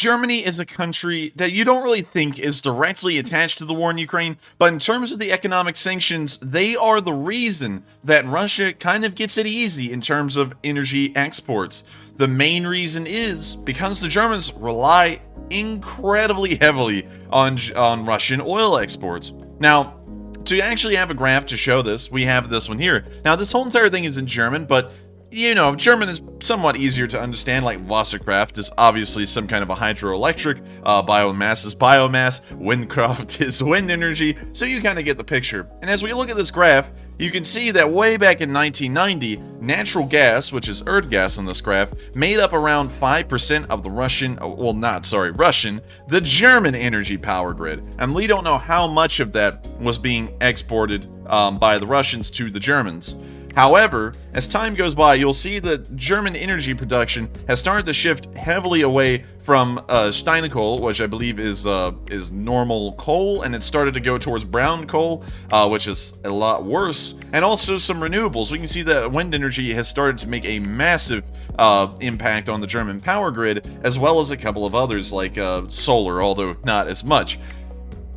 Germany is a country that you don't really think is directly attached to the war in Ukraine, but in terms of the economic sanctions, they are the reason that Russia kind of gets it easy in terms of energy exports. The main reason is because the Germans rely incredibly heavily on Russian oil exports. Now, to actually have a graph to show this, we have this one here. Now, this whole entire thing is in German, but you know, German is somewhat easier to understand, like Wasserkraft is obviously some kind of a hydroelectric, biomass is biomass, windkraft is wind energy, so you kind of get the picture. And as we look at this graph, you can see that way back in 1990, natural gas, which is earth gas on this graph, made up around 5% of the the German energy power grid. And we don't know how much of that was being exported by the Russians to the Germans. However, as time goes by, you'll see that German energy production has started to shift heavily away from Steinkohle, which I believe is normal coal, and it started to go towards brown coal, which is a lot worse, and also some renewables. We can see that wind energy has started to make a massive impact on the German power grid, as well as a couple of others like solar, although not as much.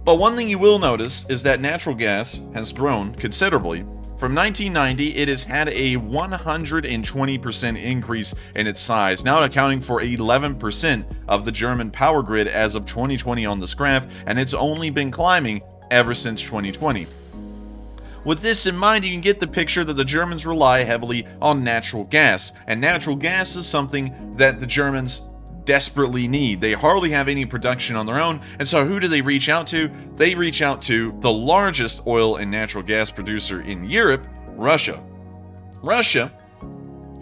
But one thing you will notice is that natural gas has grown considerably. From 1990, it has had a 120% increase in its size, now accounting for 11% of the German power grid as of 2020 on this graph, and it's only been climbing ever since 2020. With this in mind, you can get the picture that the Germans rely heavily on natural gas, and natural gas is something that the Germans desperately need. They hardly have any production on their own, and so who do they reach out to? They reach out to the largest oil and natural gas producer in Europe, Russia. Russia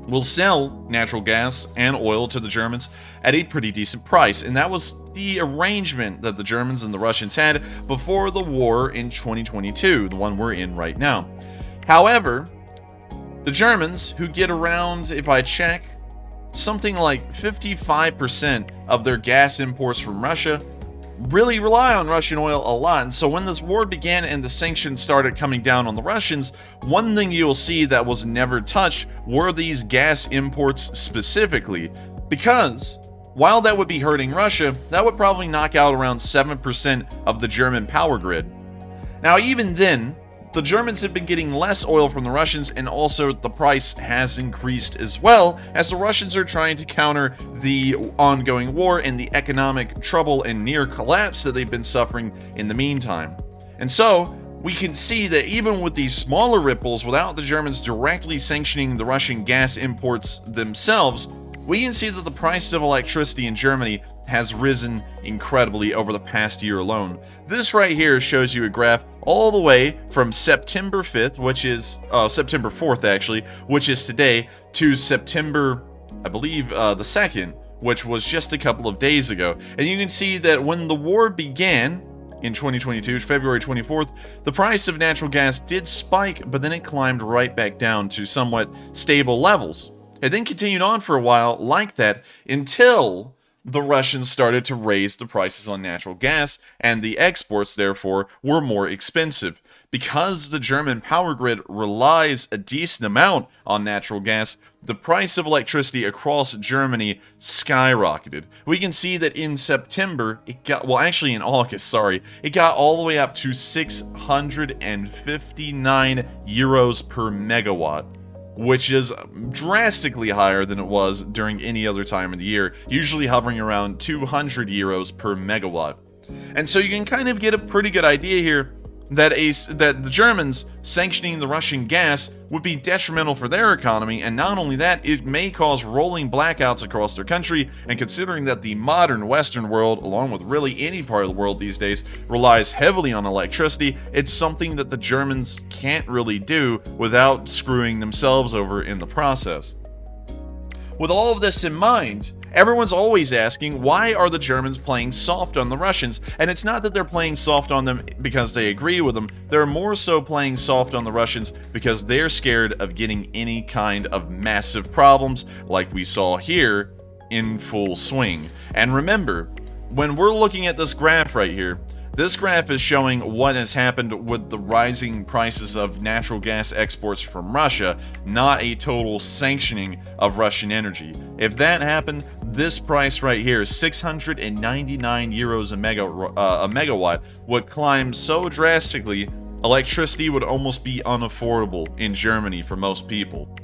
will sell natural gas and oil to the Germans at a pretty decent price, and that was the arrangement that the Germans and the Russians had before the war in 2022, the one we're in right now. However, the Germans, who get around, if I check, something like 55% of their gas imports from Russia, really rely on Russian oil a lot. And so when this war began and the sanctions started coming down on the Russians, one thing you'll see that was never touched were these gas imports specifically. Because while that would be hurting Russia, that would probably knock out around 7% of the German power grid. Now, even then, the Germans have been getting less oil from the Russians, and also the price has increased as well, as the Russians are trying to counter the ongoing war and the economic trouble and near collapse that they've been suffering in the meantime. And so, we can see that even with these smaller ripples, without the Germans directly sanctioning the Russian gas imports themselves, we can see that the price of electricity in Germany has risen incredibly over the past year alone. This right here shows you a graph all the way from September 5th, which is September 4th actually, which is today, to September, I believe, the 2nd, which was just a couple of days ago. And you can see that when the war began in 2022, February 24th, the price of natural gas did spike, but then it climbed right back down to somewhat stable levels. It then continued on for a while like that until the Russians started to raise the prices on natural gas, and the exports, therefore, were more expensive. Because the German power grid relies a decent amount on natural gas, the price of electricity across Germany skyrocketed. We can see that in September, in August, it got all the way up to 659 euros per megawatt, which is drastically higher than it was during any other time of the year, usually hovering around 200 euros per megawatt. And so you can kind of get a pretty good idea here that the Germans sanctioning the Russian gas would be detrimental for their economy, and not only that, it may cause rolling blackouts across their country, and considering that the modern Western world, along with really any part of the world these days, relies heavily on electricity, it's something that the Germans can't really do without screwing themselves over in the process. With all of this in mind, everyone's always asking, why are the Germans playing soft on the Russians? And it's not that they're playing soft on them because they agree with them. They're more so playing soft on the Russians because they're scared of getting any kind of massive problems like we saw here in full swing. And remember, when we're looking at this graph right here, this graph is showing what has happened with the rising prices of natural gas exports from Russia, not a total sanctioning of Russian energy. If that happened, this price right here, 699 euros a megawatt, would climb so drastically, electricity would almost be unaffordable in Germany for most people.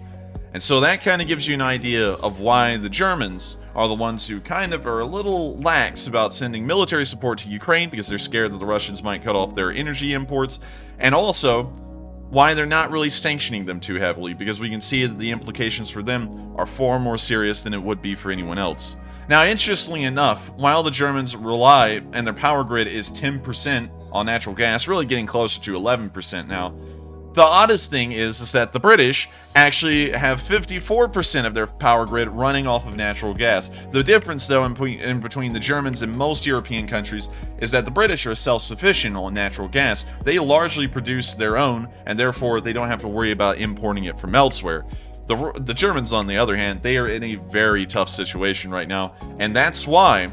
And so that kind of gives you an idea of why the Germans are the ones who kind of are a little lax about sending military support to Ukraine, because they're scared that the Russians might cut off their energy imports, and also why they're not really sanctioning them too heavily, because we can see that the implications for them are far more serious than it would be for anyone else. Now, interestingly enough, while the Germans rely, and their power grid is 10% on natural gas, really getting closer to 11% now, the oddest thing is that the British actually have 54% of their power grid running off of natural gas. The difference, though, in between the Germans and most European countries is that the British are self-sufficient on natural gas. They largely produce their own, and therefore they don't have to worry about importing it from elsewhere. The Germans, on the other hand, they are in a very tough situation right now, and that's why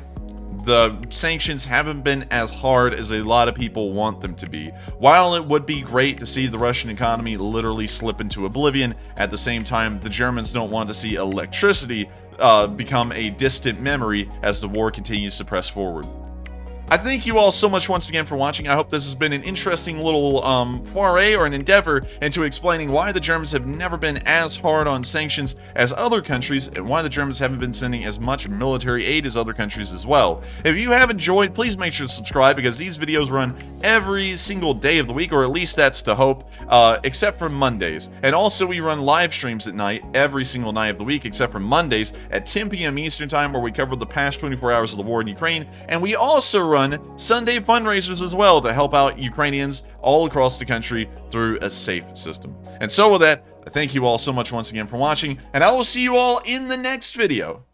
the sanctions haven't been as hard as a lot of people want them to be. While it would be great to see the Russian economy literally slip into oblivion, at the same time, the Germans don't want to see electricity become a distant memory as the war continues to press forward. I thank you all so much once again for watching. I hope this has been an interesting little foray or an endeavor into explaining why the Germans have never been as hard on sanctions as other countries, and why the Germans haven't been sending as much military aid as other countries as well. If you have enjoyed, please make sure to subscribe, because these videos run every single day of the week, or at least that's the hope, except for Mondays. And also we run live streams at night every single night of the week, except for Mondays at 10 p.m. Eastern Time, where we cover the past 24 hours of the war in Ukraine. And we also run Sunday fundraisers as well to help out Ukrainians all across the country through a safe system. And so with that, I thank you all so much once again for watching, and I will see you all in the next video.